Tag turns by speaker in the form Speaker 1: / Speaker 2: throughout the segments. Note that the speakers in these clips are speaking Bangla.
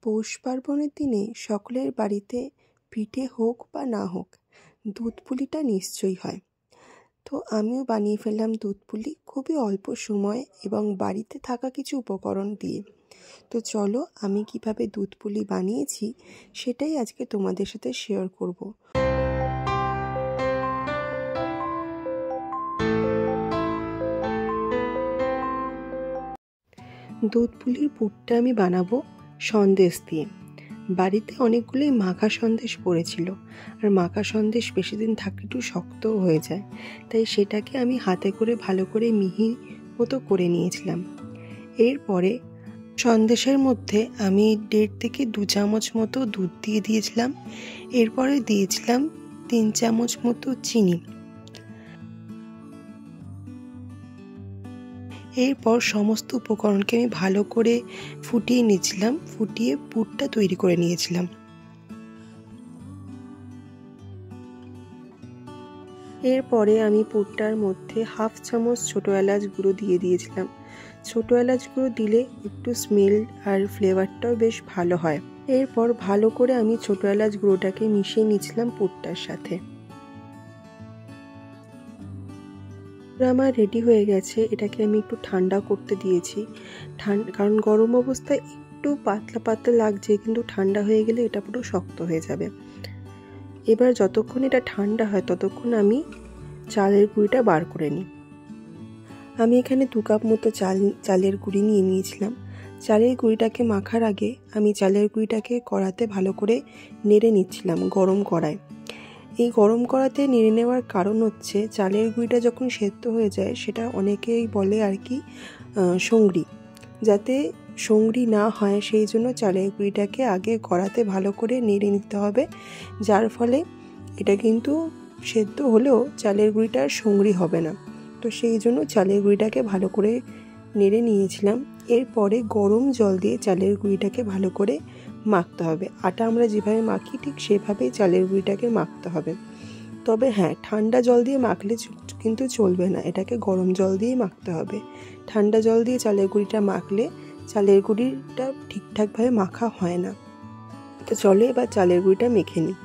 Speaker 1: পৌষ পার্বণের দিনে সকলের বাড়িতে পিঠে হোক বা না হোক দুধ পুলিটা নিশ্চয়ই হয়। তো আমিও বানিয়ে ফেললাম দুধ পুলি খুবই অল্প সময় এবং বাড়িতে থাকা কিছু উপকরণ দিয়ে। তো চলো আমি কিভাবে দুধ পুলি বানিয়েছি সেটাই আজকে তোমাদের সাথে শেয়ার করব। দুধ পুলির পুরটা আমি বানাবো সন্দেশ দিয়ে। বাড়িতে অনেকগুলোই মাখা সন্দেশ পড়েছিল, আর মাখা সন্দেশ বেশি দিন থাকলে একটু শক্তও হয়ে যায়, তাই সেটাকে আমি হাতে করে ভালো করে মিহি মতো করে নিয়েছিলাম। এরপরে সন্দেশের মধ্যে আমি 1.5 থেকে 2 চামচ মতো দুধ দিয়ে দিয়েছিলাম। এরপরে দিয়েছিলাম 3 চামচ মতো চিনি। এরপর সমস্ত উপকরণকে আমি ভালো করে ফুটিয়ে নিয়েছিলাম, ফুটিয়ে পুরটা তৈরি করে নিয়েছিলাম। এরপরে আমি পুরটার মধ্যে 1/2 চামচ ছোটো এলাচ গুঁড়ো দিয়ে দিয়েছিলাম। ছোটো এলাচ গুঁড়ো দিলে একটু স্মেল আর ফ্লেভারটাও বেশ ভালো হয়। এরপর ভালো করে আমি ছোটো এলাচ গুঁড়োটাকে মিশিয়ে নিয়েছিলাম পুরটার সাথে। আমার রেডি হয়ে গেছে। এটাকে আমি একটু ঠান্ডা করতে দিয়েছি, কারণ গরম অবস্থায় একটু পাতলা পাতলা লাগছে, কিন্তু ঠান্ডা হয়ে গেলে এটা পুরো শক্ত হয়ে যাবে। এবার যতক্ষণ এটা ঠান্ডা হয় ততক্ষণ আমি চালের গুঁড়িটা বার করে নিই। আমি এখানে 2 কাপ মতো চালের গুঁড়ি নিয়ে নিয়েছিলাম। চালের গুঁড়িটাকে মাখার আগে আমি চালের গুঁড়িটাকে কড়াতে ভালো করে নেড়ে নিচ্ছিলাম গরম কড়ায়। এই গরম কড়াতে নেড়ে নেওয়ার কারণ হচ্ছে চালের গুঁড়িটা যখন সেদ্ধ হয়ে যায় সেটা অনেকেই বলে আর কি সঙ্গরি, যাতে সঙ্গরি না হয় সেই জন্য চালের গুঁড়িটাকে আগে কড়াতে ভালো করে নেড়ে নিতে হবে, যার ফলে এটা কিন্তু সেদ্ধ হলেও চালের গুঁড়িটা আর সঙ্গরি হবে না। তো সেই জন্য চালের গুঁড়িটাকে ভালো করে নেড়ে নিয়েছিলাম। এরপরে গরম জল দিয়ে চালের গুঁড়িটাকে ভালো করে মাখতে হবে। আটা আমরা যেভাবে মাখি ঠিক সেভাবেই চালের গুঁড়িটাকে মাখতে হবে। তবে হ্যাঁ, ঠান্ডা জল দিয়ে মাখলে কিন্তু চলবে না, এটাকে গরম জল দিয়েই মাখতে হবে। ঠান্ডা জল দিয়ে চালের গুঁড়িটা মাখলে চালের গুঁড়িটা ঠিকঠাকভাবে মাখা হয় না। তো চলো এবার চালের গুঁড়িটা মেখে নিই।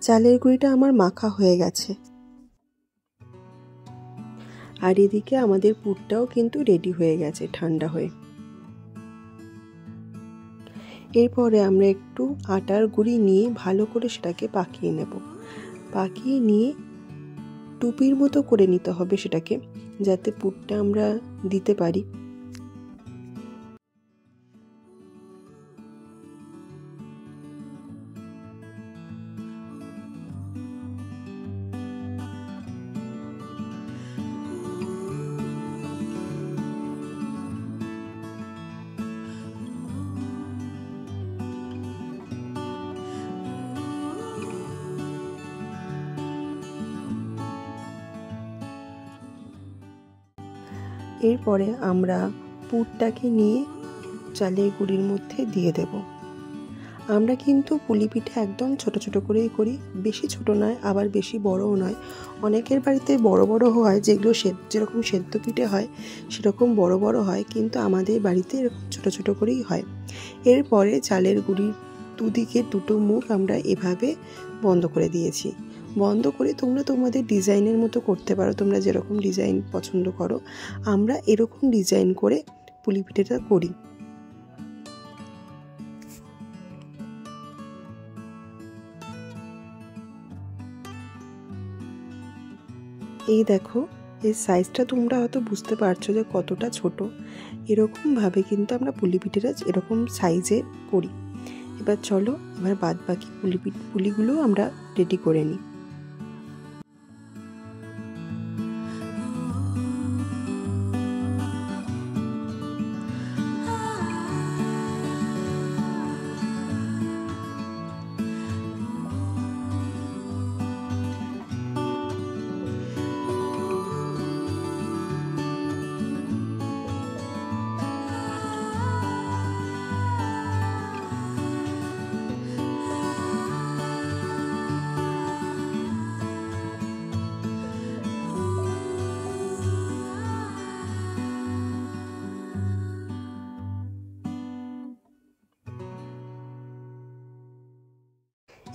Speaker 1: চালের গুঁড়িটা আমার মাখা হয়ে গেছে, আর এদিকে আমাদের পুরটাও কিন্তু রেডি হয়ে গেছে ঠান্ডা হয়ে। এরপরে আমরা একটু আটার গুঁড়ি নিয়ে ভালো করে সেটাকে পাকিয়ে নেব। পাকিয়ে নিয়ে টুপির মতো করে নিতে হবে সেটাকে, যাতে পুরটা আমরা দিতে পারি। এরপরে আমরা পুরটাকে নিয়ে চালের গুঁড়ির মধ্যে দিয়ে দেব। আমরা কিন্তু পুলি পিঠে একদম ছোট ছোট করেই করি, বেশি ছোট নয় আবার বেশি বড়ও নয়। অনেকের বাড়িতে বড় বড় হয়, যেগুলো যেরকম সেদ্ধ পিঠে হয় সেরকম বড় বড় হয়, কিন্তু আমাদের বাড়িতে এরকম ছোট ছোট করেই হয়। এরপরে চালের গুঁড়ির দুদিকে 2টো মুখ আমরা এভাবে বন্ধ করে দিয়েছি। বন্ধ করে তোমরা তোমাদের ডিজাইনের মতো করতে পারো, তোমরা যেরকম ডিজাইন পছন্দ করো। আমরা এরকম ডিজাইন করে পুলি পিঠেটা করি। এই দেখো, এই সাইজটা তোমরা হয়তো বুঝতে পারছো যে কতটা ছোট। এরকমভাবে কিন্তু আমরা পুলি পিঠেটা এরকম সাইজে করি। এবার চলো এবার বাদ বাকি পুলিগুলো আমরা রেডি করে নিই।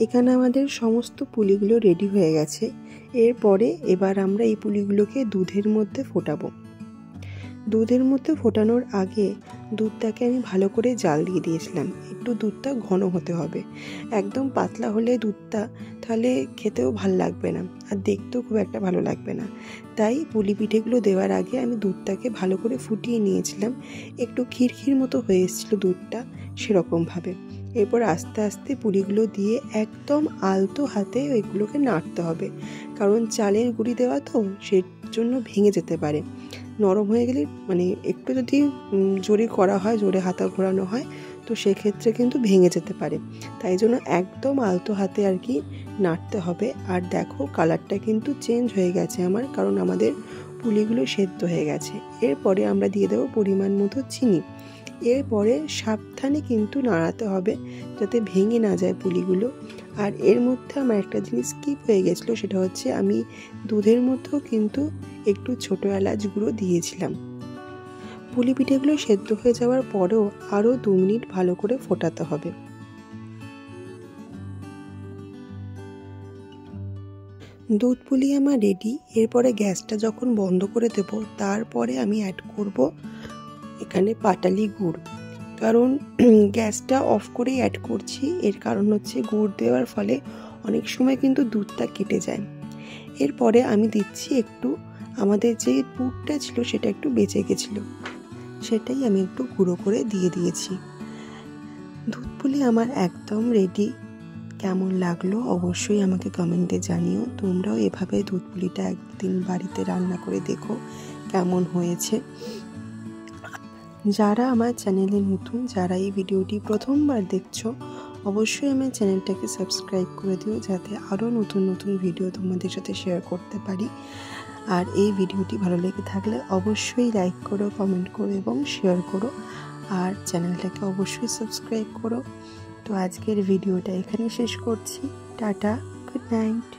Speaker 1: এখানে আমাদের সমস্ত পুলিগুলো রেডি হয়ে গেছে। এরপরে এবার আমরা এই পুলিগুলোকে দুধের মধ্যে ফোটাবো। দুধের মধ্যে ফোটানোর আগে দুধটাকে আমি ভালো করে জাল দিয়ে দিয়েছিলাম। একটু দুধটা ঘন হতে হবে, একদম পাতলা হলে দুধটা তাহলে খেতেও ভালো লাগবে না আর দেখতেও খুব একটা ভালো লাগবে না। তাই পুলি পিঠেগুলো দেওয়ার আগে আমি দুধটাকে ভালো করে ফুটিয়ে নিয়েছিলাম। একটু ক্ষীর মতো হয়ে এসেছিলো দুধটা সেরকমভাবে। এরপর আস্তে আস্তে পুলিগুলো দিয়ে একদম আলতো হাতে ওইগুলোকে নাড়তে হবে, কারণ চালের গুঁড়ি দেওয়া তো, সেই জন্য ভেঙে যেতে পারে। নরম হয়ে গেলে মানে একটু যদি জোরে করা হয়, জোরে হাতা ঘোরানো হয়, তো সেক্ষেত্রে কিন্তু ভেঙে যেতে পারে। তাই জন্য একদম আলতো হাতে আর কি নাড়তে হবে। আর দেখো কালারটা কিন্তু চেঞ্জ হয়ে গেছে আমার, কারণ আমাদের পুলিগুলো সেদ্ধ হয়ে গেছে। এরপরে আমরা দিয়ে দেবো পরিমাণ মতো চিনি। এরপরে সাবধানে কিন্তু নাড়াতে হবে যাতে ভেঙে না যায় পুলিগুলো। আর এর মধ্যে আমার একটা জিনিস স্কিপ হয়ে গেছিলো, সেটা হচ্ছে আমি দুধের মধ্যেও কিন্তু একটু ছোটো এলাচ গুঁড়ো দিয়েছিলাম। পুলি পিঠেগুলো সেদ্ধ হয়ে যাওয়ার পরেও আরও 2 মিনিট ভালো করে ফোটাতে হবে। দুধ পুলি আমার রেডি। এরপরে গ্যাসটা যখন বন্ধ করে দেব, তারপরে আমি অ্যাড করব এখানে পাটালি গুড়। কারণ গ্যাসটা অফ করেই অ্যাড করছি, এর কারণ হচ্ছে গুড় দেওয়ার ফলে অনেক সময় কিন্তু দুধটা কেটে যায়। এরপরে আমি দিচ্ছি একটু, আমাদের যে পুরটা ছিল সেটা একটু বেঁচে গেছিলো, সেটাই আমি একটু গুঁড়ো করে দিয়ে দিয়েছি। দুধ পুলি আমার একদম রেডি। কেমন লাগলো অবশ্যই আমাকে কমেন্টে জানিও। তোমরাও এভাবে দুধ পুলিটা একদিন বাড়িতে রান্না করে দেখো কেমন হয়েছে। যারা আমার চ্যানেলে নতুন, যারা এই ভিডিওটি প্রথমবার দেখছো, অবশ্যই আমার চ্যানেলটাকে সাবস্ক্রাইব করে দিও, যাতে আরও নতুন নতুন ভিডিও তোমাদের সাথে শেয়ার করতে পারি। আর এই ভিডিওটি ভালো লেগে থাকলে অবশ্যই লাইক করো, কমেন্ট করো এবং শেয়ার করো। আর চ্যানেলটাকে অবশ্যই সাবস্ক্রাইব করো। তো আজকের ভিডিওটা এখানে শেষ করছি। Tata, good night.